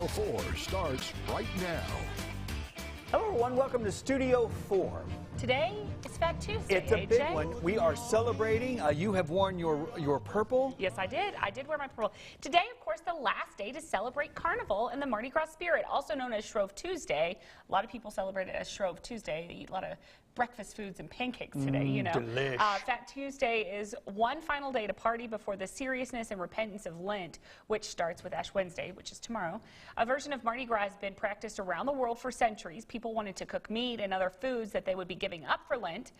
4 starts right now. Hello everyone, welcome to Studio 4. Today is Fat Tuesday. It's a big one. We are celebrating. You have worn your purple. Yes, I did. I did wear my purple. Today, of course, the last day to celebrate Carnival and the Mardi Gras spirit, also known as Shrove Tuesday. A lot of people celebrate it as Shrove Tuesday. They eat a lot of breakfast foods and pancakes today, you know. Delish. Fat Tuesday is one final day to party before the seriousness and repentance of Lent, which starts with Ash Wednesday, which is tomorrow. A version of Mardi Gras has been practiced around the world for centuries. People wanted to cook meat and other foods that they would be giving up for Lent.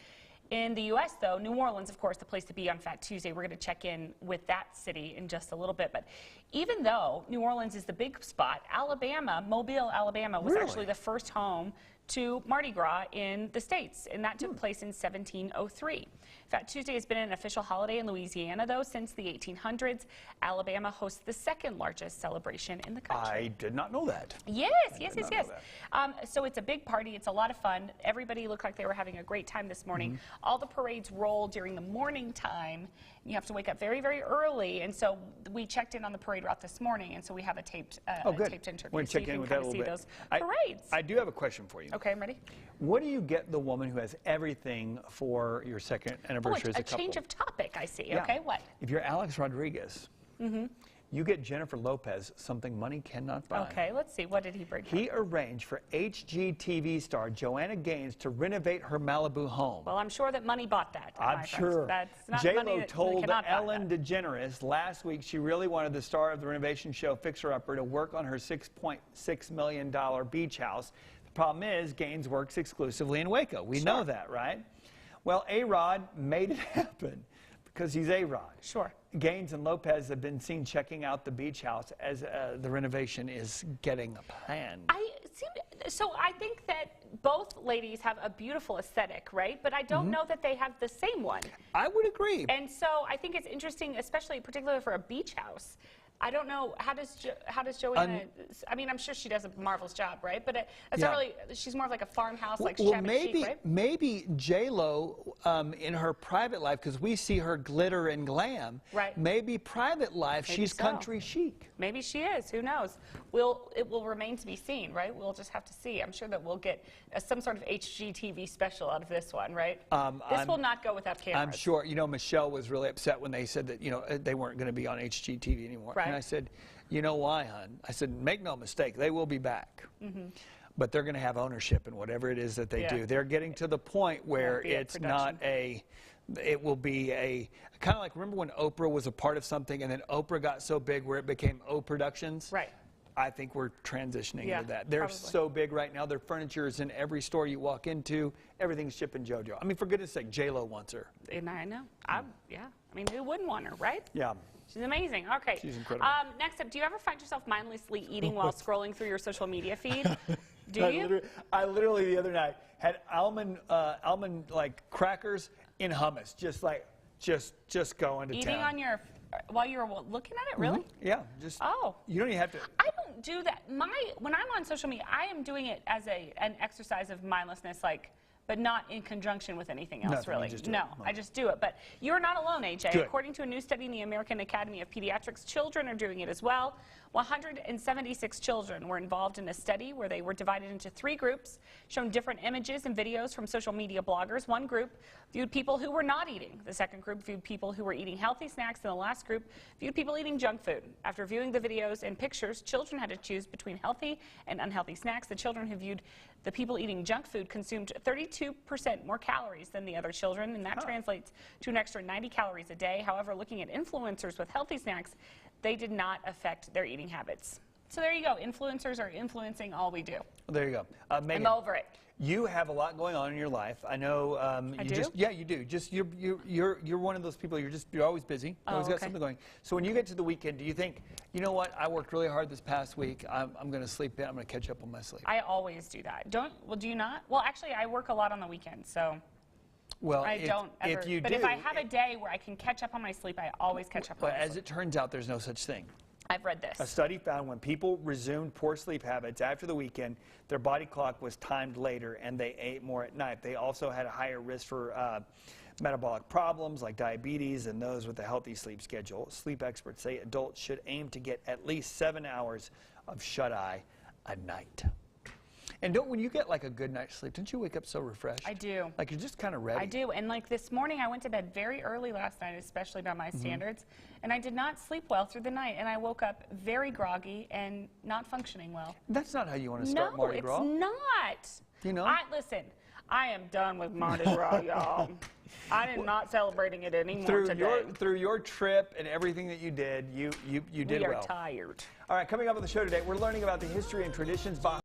In the U.S., though, New Orleans, of course, the place to be on Fat Tuesday. We're going to check in with that city in just a little bit. But even though New Orleans is the big spot, Alabama, Mobile, Alabama, was actually the first home to Mardi Gras in the States, and that took place in 1703. Fat Tuesday has been an official holiday in Louisiana, though, since the 1800s. Alabama hosts the second largest celebration in the country. I did not know that. Yes. So it's a big party. It's a lot of fun. Everybody looked like they were having a great time this morning. All the parades roll during the morning time. You have to wake up very, very early, and so we checked in on the parade route this morning, and so we have a taped interview. We're going to check in with that a little bit. Parades. I do have a question for you. Okay, I'm ready. What do you get the woman who has everything for your second anniversary as a couple? A change of topic, I see. Yeah. Okay, what? If you're Alex Rodriguez, you get Jennifer Lopez something money cannot buy. Okay, let's see. What did he bring? He arranged for HGTV star Joanna Gaines to renovate her Malibu home. Well, I'm sure that money bought that. I'm sure. That's not J-Lo money that told cannot buy Ellen DeGeneres last week she really wanted the star of the renovation show Fixer Upper to work on her $6.6 million beach house. The problem is Gaines works exclusively in Waco. We know that, right? Well, A-Rod made it happen because he's A-Rod. Sure. Gaines and Lopez have been seen checking out the beach house as the renovation is getting planned. So I think that both ladies have a beautiful aesthetic, right? But I don't know that they have the same one. I would agree. And so I think it's interesting, especially particularly for a beach house. I don't know, how does Joanna, I mean, I'm sure she does a marvelous job, right? But it's not really, she's more of like a farmhouse, like shabby chic, right? Maybe J-Lo in her private life, because we see her glitter and glam, right? Maybe private life, she's country chic. Maybe she is, who knows? It will remain to be seen, right? We'll just have to see. I'm sure that we'll get some sort of HGTV special out of this one, right? This will not go without cameras. I'm sure, you know, Michelle was really upset when they said that, you know, they weren't going to be on HGTV anymore. Right. And I said, you know why, hon? I said, make no mistake, they will be back. But they're going to have ownership in whatever it is that they do. They're getting to the point where it's not it will be a, kind of like, remember when Oprah was a part of something and then Oprah got so big where it became O Productions? Right. I think we're transitioning into that. They're so big right now. Their furniture is in every store you walk into. Everything's shipping JoJo. I mean, for goodness sake, J-Lo wants her. And I know. Yeah. I mean, who wouldn't want her, right? Yeah. She's amazing. Okay. She's incredible. Next up, do you ever find yourself mindlessly eating while scrolling through your social media feed? Do you? I literally the other night had almond like crackers in hummus, just going to town. Eating on your while you were looking at it, really? Yeah. Just. Oh. You don't even have to. I don't do that. When I'm on social media, I am doing it as an exercise of mindlessness, like. But not in conjunction with anything else, really. I just do it. But you're not alone, AJ. Good. According to a new study in the American Academy of Pediatrics, children are doing it as well. 176 children were involved in a study where they were divided into 3 groups, shown different images and videos from social media bloggers. One group viewed people who were not eating. The second group viewed people who were eating healthy snacks, and the last group viewed people eating junk food. After viewing the videos and pictures, children had to choose between healthy and unhealthy snacks. The children who viewed the people eating junk food consumed 32% more calories than the other children, and that translates to an extra 90 calories a day. However, looking at influencers with healthy snacks, they did not affect their eating habits. So there you go. Influencers are influencing all we do. Well, there you go. Megan, I'm over it. You have a lot going on in your life. I know. I do? Yeah, you do. Just you're one of those people. You're always busy. You always got something going. So when you get to the weekend, do you think, you know what? I worked really hard this past week. I'm going to sleep in. I'm going to catch up on my sleep. I always do that. Do you not? Well, actually, I work a lot on the weekends, so. Well, I don't ever. If I have a day where I can catch up on my sleep, I always catch up on my sleep. But as it turns out, there's no such thing. I've read this. A study found when people resumed poor sleep habits after the weekend, their body clock was timed later and they ate more at night. They also had a higher risk for metabolic problems like diabetes and those with a healthy sleep schedule. Sleep experts say adults should aim to get at least 7 hours of shut-eye a night. And when you get like a good night's sleep, don't you wake up so refreshed? I do. Like you're just kind of ready. I do. And like this morning, I went to bed very early last night, especially by my standards, and I did not sleep well through the night. And I woke up very groggy and not functioning well. That's not how you want to start Mardi Gras. No, it's not. You know? Listen, I am done with Mardi Gras, y'all. I am not celebrating it anymore today. Through your trip and everything that you did, you did well. We are tired. All right, coming up on the show today, we're learning about the history and traditions behind